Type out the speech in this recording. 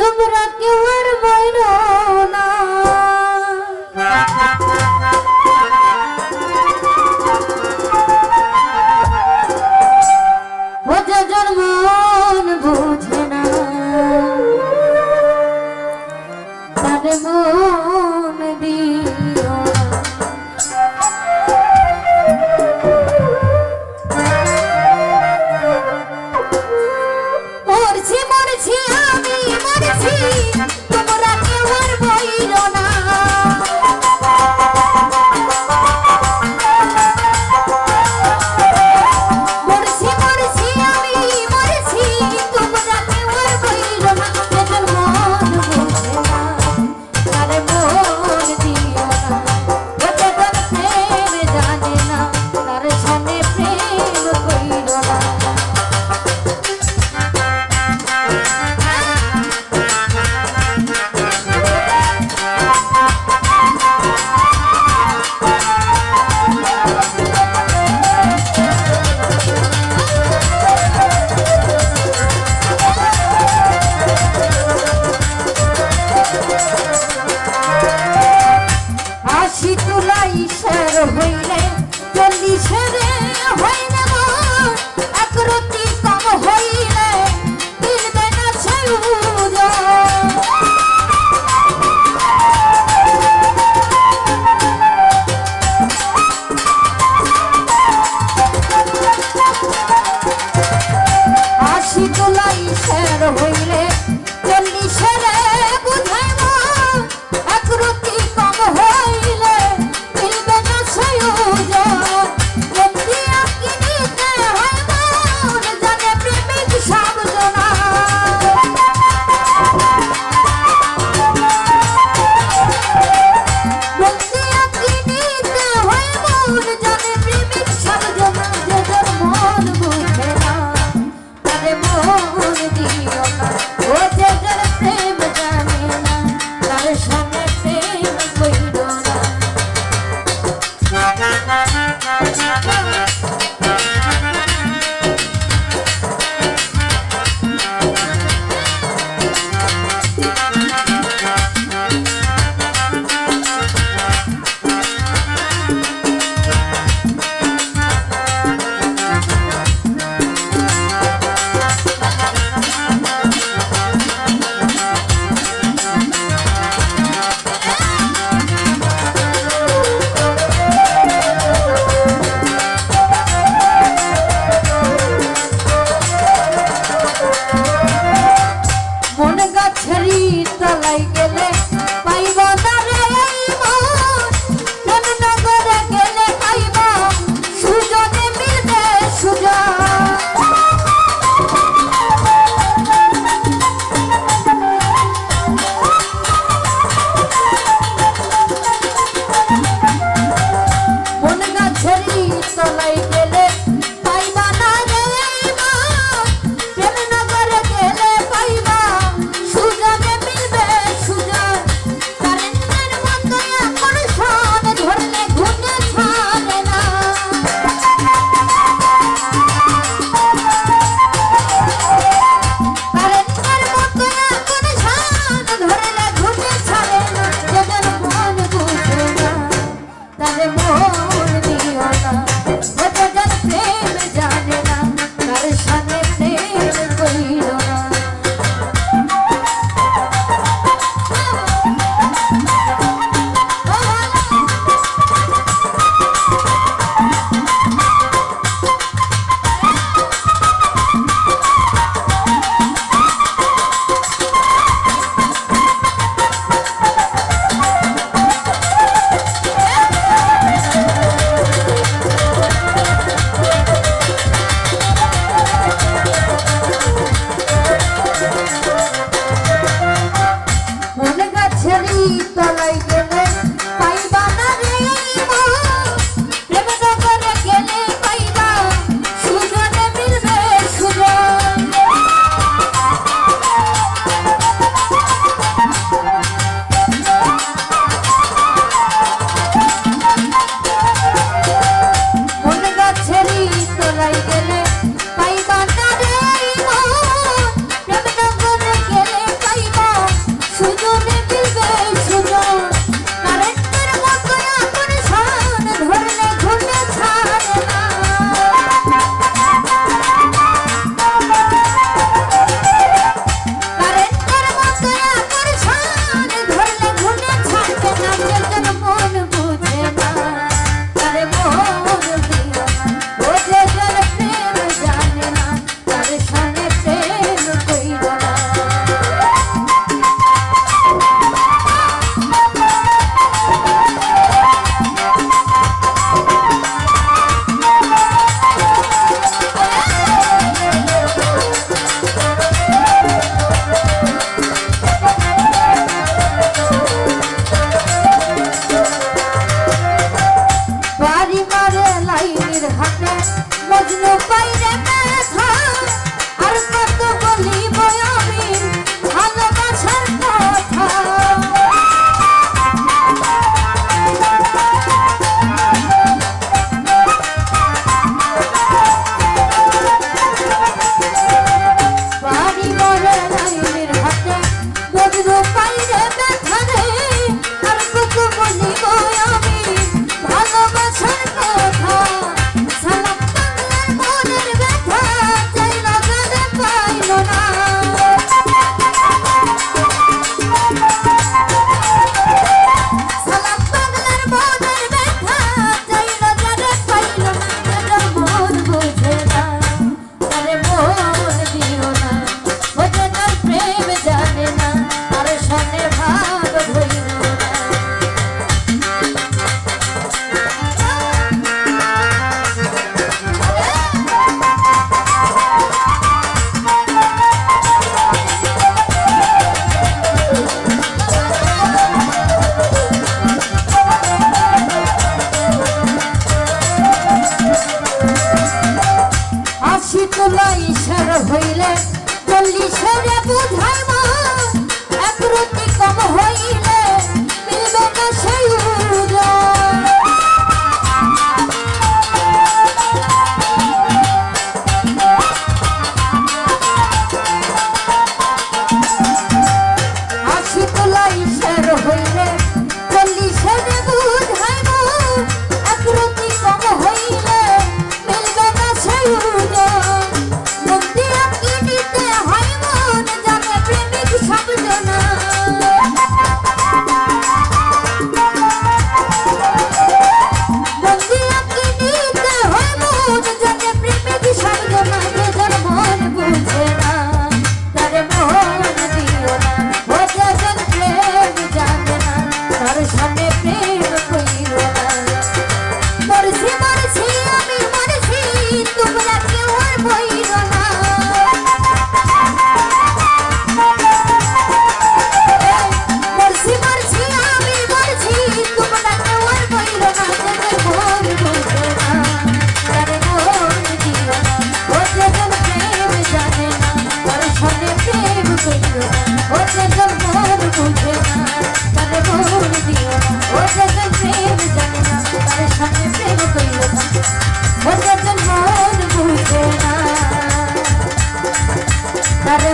তোমরা কেউ আর বইলো না ও যে মন বুঝে না তার মন দিও মরছি মরছি আমি মরছি তোমরা কেউ আর বইলো না মরছি মরছি আমি মরছি তোমরা কেউ আর বইলো না যেজন মন বুঝে না তার মন দিও না ও যেজন প্রেম জানে না তার সামনে প্রেম কইলো না হইলে 40 হইলে একরতি কম হইলে দিলবে না ছুজ আশি তুলাই শের হইলে 40 বুঝাইব একরতি কম হইলে হইলে চল্লিশের বুঝাই মন এক রতি কম হইলে মিলবে না সেই উজন আশি তোলাইশের হইলে চল্লিশের বুঝাই মন এক রতি কম হইলে মিলবে না সেই উজন মন্দিরা কি নিতে হয় মন জানে প্রেমিক সব জনা মন্দিরা কি নিতে হয় মন জানে প্রেমিক সব জনা যে যার মন বুঝে না তার মন দিও না ও যে যার প্রেম জানে না তার সামনে প্রেম কইও না মরছি মরছি আমি মরছি তোমরা কেউ আর বইরো না মরছি মরছি আমি মরছি তোমরা কেউ আর বইরো না যাদের মন বুঝে না তার মন দিও না ও যে যার প্রেম জানে না তার সামনে প্রেম কইও না ও যে যার মন বুঝে না তার মন দিও না ও যে যার প্রেম জানে না তার সামনে প্রেম কইও না ও যে যার মন বুঝে না তার